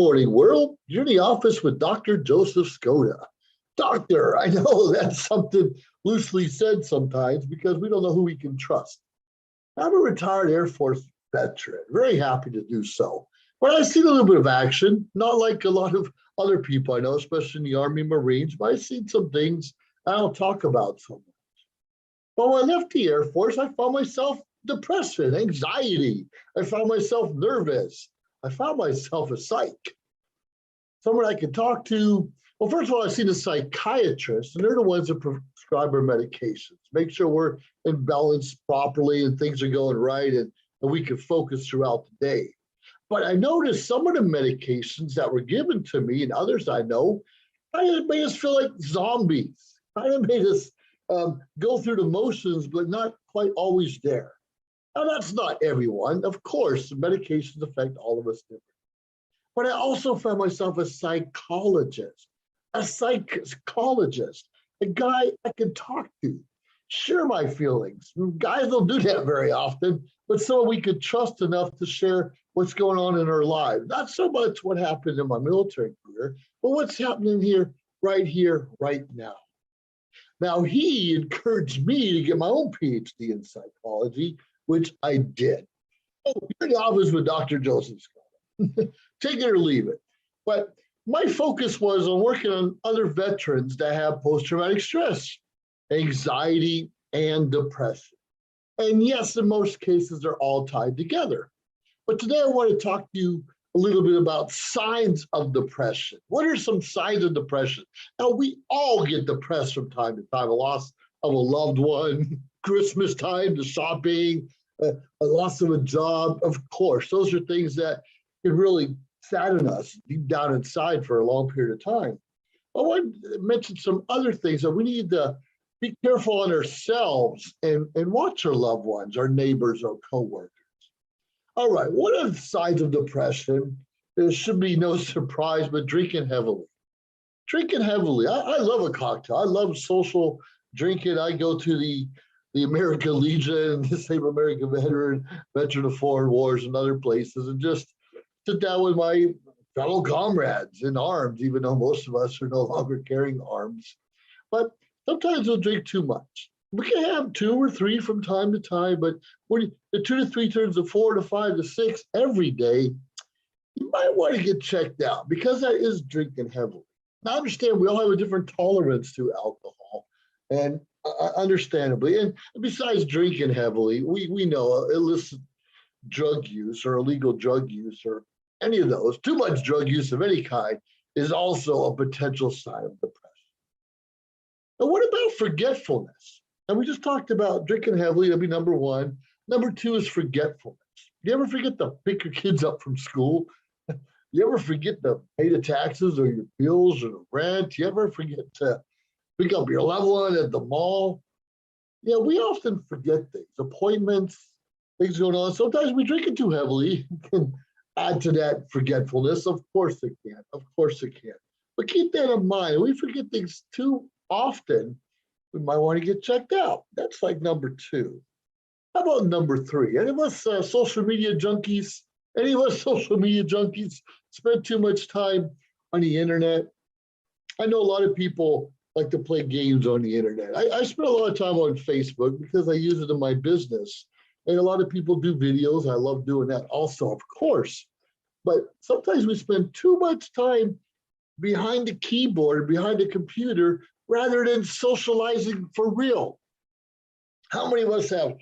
morning, world. You're in the office with Dr. Joseph Skoda. Doctor, I know that's something loosely said sometimes because we don't know who we can trust. I'm a retired Air Force veteran, very happy to do so. But I've seen a little bit of action, not like a lot of other people I know, especially in the Army Marines, but I've seen some things I don't talk about so much. But when I left the Air Force, I found myself depression, anxiety. I found myself nervous. I found myself a psych, someone I could talk to. Well, first of all, I've seen a psychiatrist, and they're the ones that prescribe our medications, make sure we're in balance properly and things are going right and we can focus throughout the day. But I noticed some of the medications that were given to me and others I know kind of made us feel like zombies, kind of made us go through the motions, but not quite always there. Now, that's not everyone. Of course, medications affect all of us differently. But I also found myself a psychologist, a guy I can talk to, share my feelings. Guys don't do that very often, but someone we could trust enough to share what's going on in our lives. Not so much what happened in my military career, but what's happening here, right now. Now, he encouraged me to get my own PhD in psychology, which I did. Oh, you're in the office with Dr. Joseph Scott. Take it or leave it. But my focus was on working on other veterans that have post-traumatic stress, anxiety, and depression. And yes, in most cases, they're all tied together. But today I want to talk to you a little bit about signs of depression. What are some signs of depression? Now, we all get depressed from time to time, a loss of a loved one, Christmas time, the shopping, a loss of a job. Of course, those are things that can really sadden us deep down inside for a long period of time. I want to mention some other things that we need to be careful on ourselves and watch our loved ones, our neighbors, our coworkers. All right, one of the signs of depression, there should be no surprise, but drinking heavily. Drinking heavily. I love a cocktail. I love social drinking. I go to the American Legion, the Save American Veteran of Foreign Wars and other places, and just sit down with my fellow comrades in arms, even though most of us are no longer carrying arms. But sometimes we'll drink too much. We can have 2 or 3 from time to time, but when the 2 to 3 turns to 4 to 5 to 6 every day, you might want to get checked out because that is drinking heavily. Now, I understand we all have a different tolerance to alcohol, and understandably, and besides drinking heavily, we know illicit drug use or illegal drug use or any of those, too much drug use of any kind is also a potential sign of depression. Now, what about forgetfulness? And we just talked about drinking heavily, that'd be number 1. Number 2 is forgetfulness. You ever forget to pick your kids up from school? You ever forget to pay the taxes or your bills or the rent? You ever forget to pick up your loved one at the mall? Yeah, we often forget things, appointments, things going on. Sometimes we drink it too heavily. It can add to that forgetfulness. Of course it can. Of course it can. But keep that in mind. We forget things too often. We might want to get checked out. That's like number 2. How about number 3? Any of us social media junkies? Any of us social media junkies spend too much time on the internet? I know a lot of people like to play games on the internet. I spend a lot of time on Facebook because I use it in my business. And a lot of people do videos. I love doing that also, of course. But sometimes we spend too much time behind the keyboard, behind the computer, rather than socializing for real. How many of us have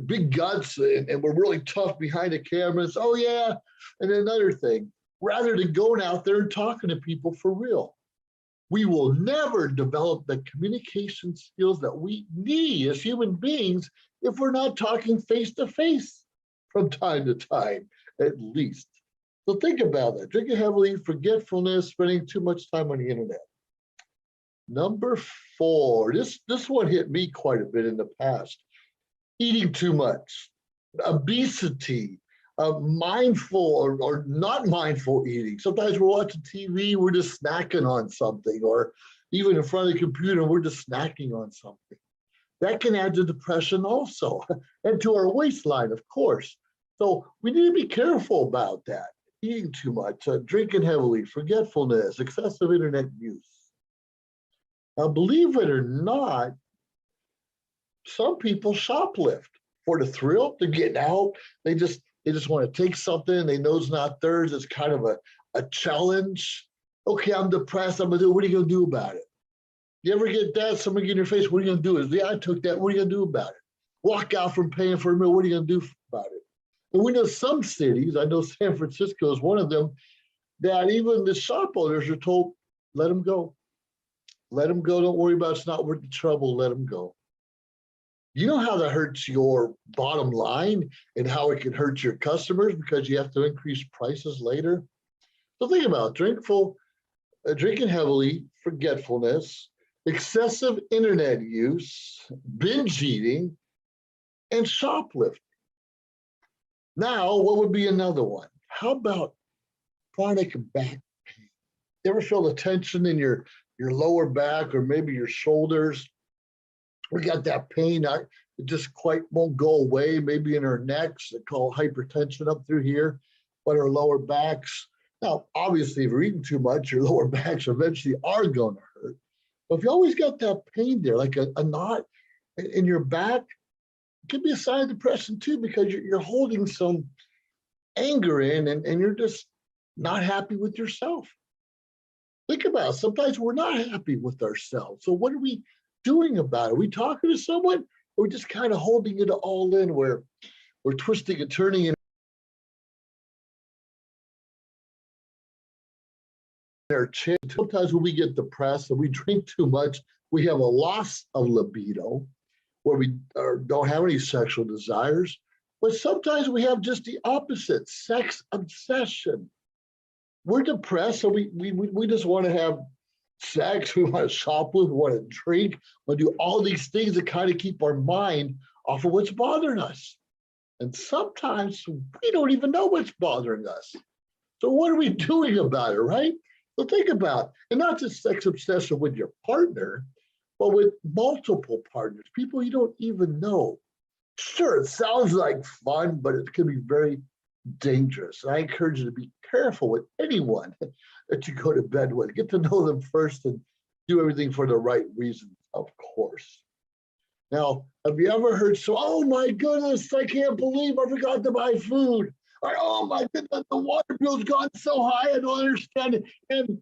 big guts and we're really tough behind the cameras? Oh, yeah. And another thing, rather than going out there and talking to people for real. We will never develop the communication skills that we need as human beings if we're not talking face to face from time to time, at least. So think about that. Drinking heavily, forgetfulness, spending too much time on the internet. Number 4, this one hit me quite a bit in the past. Eating too much, obesity, mindful or not mindful eating. Sometimes we're watching TV, we're just snacking on something, or even in front of the computer, we're just snacking on something. That can add to depression also, and to our waistline, of course. So we need to be careful about that. eating too much, drinking heavily, forgetfulness, excessive internet use. Now, believe it or not, some people shoplift for the thrill. They're getting out. They just want to take something they know is not theirs. It's kind of a challenge. Okay, I'm depressed. I'm gonna do. What are you gonna do about it? You ever get that? Somebody get in your face. What are you gonna do? Is yeah, I took that. What are you gonna do about it? Walk out from paying for a meal. What are you gonna do about it? And we know some cities. I know San Francisco is one of them. That even the shop owners are told, let them go. Let them go. Don't worry about it. It's not worth the trouble. Let them go. You know how that hurts your bottom line and how it can hurt your customers because you have to increase prices later. So think about it. Drinking heavily, forgetfulness, excessive internet use, binge eating, and shoplifting. Now, what would be another one? How about chronic back pain? You ever feel the tension in your lower back or maybe your shoulders? We got that pain. It just quite won't go away. Maybe in our necks, they call hypertension up through here, but our lower backs. Now, obviously, if you're eating too much, your lower backs eventually are going to hurt. But if you always got that pain there, like a knot in your back, it could be a sign of depression too, because you're holding some anger in and you're just not happy with yourself. Think about it. Sometimes we're not happy with ourselves. So what are we doing about it? Are we talking to someone? Or are we just kind of holding it all in where we're twisting and turning in our chair? Sometimes when we get depressed and we drink too much, we have a loss of libido where we don't have any sexual desires. But sometimes we have just the opposite, sex obsession. We're depressed, so we just want to have sex, we want to shoplift, we want to drink, we want to do all these things that kind of keep our mind off of what's bothering us. And sometimes we don't even know what's bothering us. So what are we doing about it, right? So think about it. And not just sex obsession with your partner, but with multiple partners, people you don't even know. Sure, it sounds like fun, but it can be very dangerous. And I encourage you to be careful with anyone that you go to bed with. Get to know them first and do everything for the right reasons, of course. Now, have you ever heard, so, oh my goodness, I can't believe I forgot to buy food. Or, oh my goodness, the water bill's gone so high, I don't understand it. And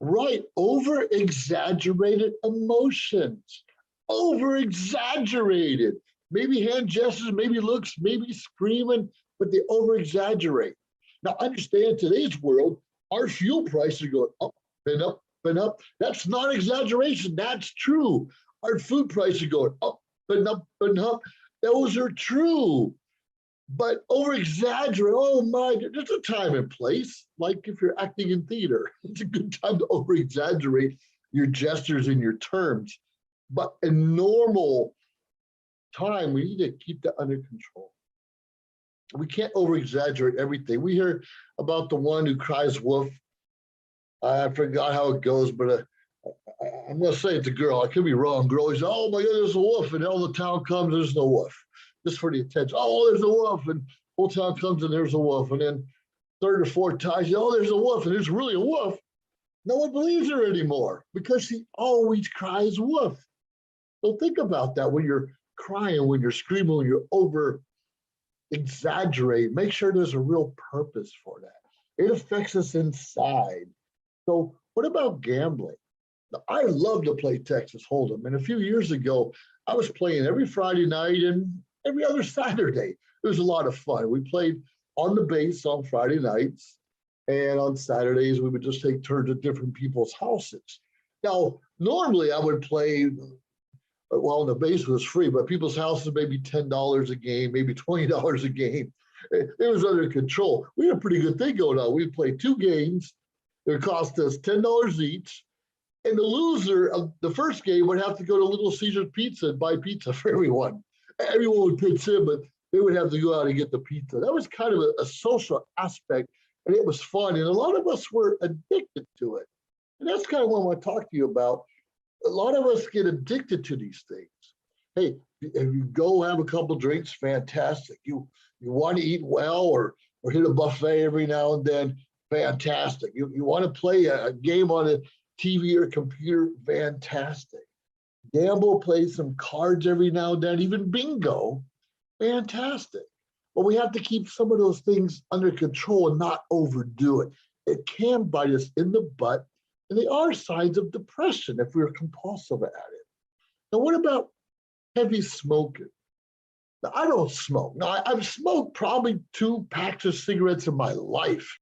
right, over-exaggerated emotions. Over-exaggerated. Maybe hand gestures, maybe looks, maybe screaming, but they over-exaggerate. Now, understand today's world, our fuel prices are going up and up and up. That's not exaggeration. That's true. Our food prices are going up and up and up. Those are true. But over-exaggerate, oh my, there's a time and place. Like if you're acting in theater, it's a good time to over-exaggerate your gestures and your terms. But in normal time, we need to keep that under control. We can't over-exaggerate everything. We hear about the one who cries wolf. I forgot how it goes, but I'm going to say it's a girl. I could be wrong. Girl, he's, oh my God, there's a wolf. And all the town comes, there's no wolf. Just for the attention. Oh, there's a wolf. And whole town comes and there's a wolf. And then third or fourth time, oh, there's a wolf. And there's really a wolf. No one believes her anymore because she always cries wolf. So think about that when you're crying, when you're screaming, when you're over exaggerate, make sure there's a real purpose for that. It affects us inside. So what about gambling? Now, I love to play Texas Hold'em. And a few years ago, I was playing every Friday night and every other Saturday. It was a lot of fun. We played on the base on Friday nights. And on Saturdays, we would just take turns at different people's houses. Now, normally I would play, well, the base was free, but people's houses maybe $10 a game, maybe $20 a game. It was under control. We had a pretty good thing going on. We'd play 2 games. It cost us $10 each. And the loser of the first game would have to go to Little Caesars Pizza and buy pizza for everyone. Everyone would pitch in, but they would have to go out and get the pizza. That was kind of a social aspect, and it was fun. And a lot of us were addicted to it. And that's kind of what I want to talk to you about. A lot of us get addicted to these things. Hey, if you go have a couple drinks, fantastic. You want to eat well, or or hit a buffet every now and then, fantastic. You want to play a game on a TV or computer, fantastic. Gamble, play some cards every now and then, even bingo, fantastic. But we have to keep some of those things under control and not overdo it. It can bite us in the butt, and they are signs of depression if we're compulsive at it. Now, what about heavy smoking? Now, I don't smoke. Now, I've smoked probably 2 packs of cigarettes in my life.